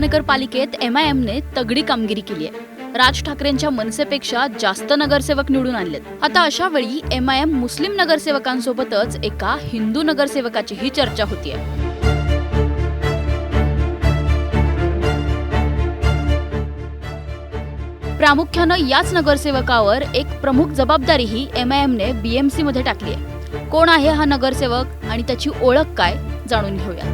महानगरपालिकेत MIMने तगडी कामगिरी केली आहे. राज ठाकरेंच्या मनसेपेक्षा जास्त नगरसेवक निवडून आणलेत. आता अशा वेळी MIM मुस्लिम नगरसेवकांसोबतच एका हिंदू नगरसेवकाचीही चर्चा होतीये. प्रामुख्यानं याच नगरसेवकावर एक प्रमुख जबाबदारीही MIMने BMC मध्ये टाकली आहे. कोण आहे हा नगरसेवक आणि त्याची ओळख काय, जाणून घेऊया.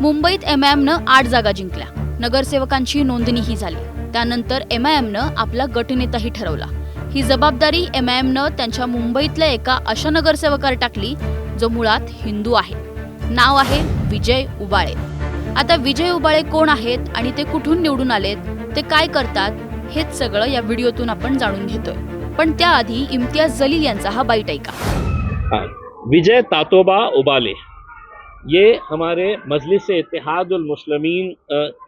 मुंबईत MIMनं 8 जागा जिंकल्या. नगरसेवकांची नोंदणीही झाली. त्यानंतर MIMनं आपला गटनेताही ठरवला. ही जबाबदारी MIMनं त्यांच्या मुंबईतल्या एका अशा नगरसेवकावर टाकली जो मुळात हिंदू आहे. नाव आहे विजय उबाळे. आता विजय उबाळे कोण आहेत आणि ते कुठून निवडून आलेत, ते काय करतात, हेच सगळं या व्हिडिओतून आपण जाणून घेतोय. पण त्याआधी इम्तियाज जलील यांचा हा बाईट ऐका. विजय तातोबा उबाले ये हमारे मजलिस इत्तेहादुल मुस्लिमीन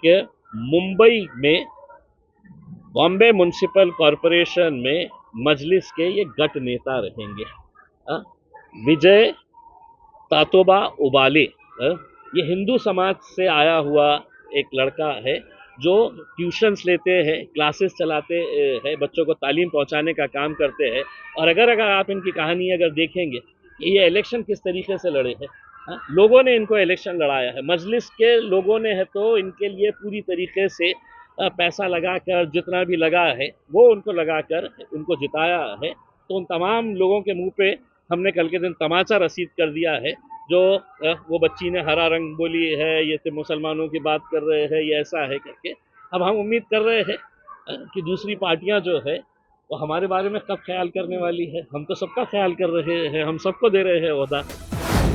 के मुंबई में बॉम्बे म्युनिसिपल कॉरपोरेशन में मजलिस के ये गट नेता रहेंगे. विजय तातोबा उबाले ये हिंदू समाज से आया हुआ एक लड़का है जो ट्यूशन्स लेते हैं, क्लासेस चलाते हैं, बच्चों को तालीम पहुंचाने का काम करते हैं. और अगर आप इनकी कहानी अगर देखेंगे ये इलेक्शन किस तरीके से लड़े हैं, लोगों ने इनको इलेक्शन लड़ाया है. मजलिस के लोगों ने है तो इनके लिए पूरी तरीके से पैसा लगाकर, जितना भी लगा है वो उनको लगाकर उनको जिताया है. तो उन तमाम लोगों के मुंह पे हमने कल के दिन तमाचा रसीद कर दिया है. जो वो बच्ची ने हरा रंग बोली है, ये तो मुसलमानों की बात कर रहे हैं, ये ऐसा है करके. अब हम उम्मीद कर रहे हैं कि दूसरी पार्टियां जो है वो हमारे बारे में कब ख्याल करने वाली है. हम तो सबका ख्याल कर रहे हैं, हम सबको दे रहे हैं ओहदा.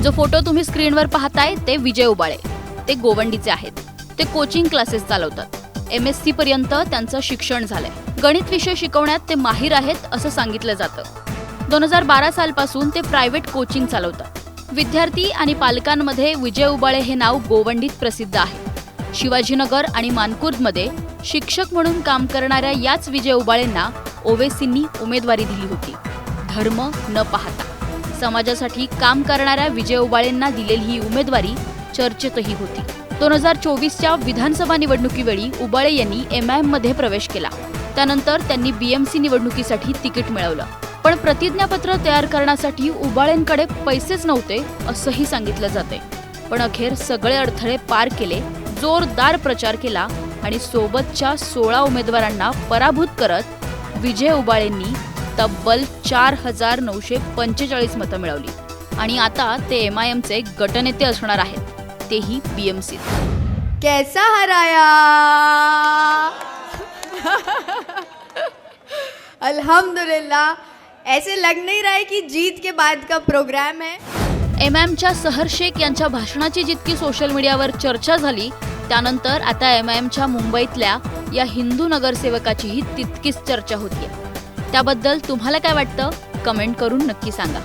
जो फोटो तुम्ही स्क्रीनवर पाहताय ते विजय उबाळे. ते गोवंडीचे आहेत. ते कोचिंग क्लासेस चालवतात. MSc पर्यंत त्यांचं शिक्षण झालंय. गणित विषय शिकवण्यात ते माहीर आहेत असं सांगितलं जातं. 2012 सालपासून ते प्रायव्हेट कोचिंग चालवतात. विद्यार्थी आणि पालकांमध्ये विजय उबाळे हे नाव गोवंडीत प्रसिद्ध आहे. शिवाजीनगर आणि मानकुर्दमध्ये शिक्षक म्हणून काम करणाऱ्या याच विजय उबाळेंना ओवेसींनी उमेदवारी दिली होती. धर्म न पाहता समाजासाठी काम करणाऱ्या विजय उबाळेंना दिलेली ही उमेदवारी चर्चेतही होती. 2024च्या विधानसभा निवडणुकीवेळी उबाळे यांनी MIM मध्ये प्रवेश केला. त्यानंतर त्यांनी BMC निवडणुकीसाठी तिकीट मिळवलं. पण प्रतिज्ञापत्र तयार करण्यासाठी उबाळेंकडे पैसेच नव्हते असंही सांगितलं जाते. पण अखेर सगळे अडथळे पार केले, जोरदार प्रचार केला आणि सोबतच्या 16 उमेदवारांना पराभूत करत विजय उबाळेंनी तब्बल 4945 मतं मिळवली. आणि आता ते MIMचे गटनेते असणार आहेत, तेही BMC. कैसा हराया अल्हम्दुलिल्लाह. ऐसे लग नहीं रहा है कि जीत के बाद का प्रोग्राम है. MIMच्या सहर शेख यांच्या भाषणाची जितकी सोशल मीडियावर चर्चा झाली, त्यानंतर आता MIMच्या मुंबईतल्या या हिंदू नगरसेवकाचीही तितकीच चर्चा होतीये. त्याबद्दल तुम्हाला काय वाटतं, कमेंट करून नक्की सांगा.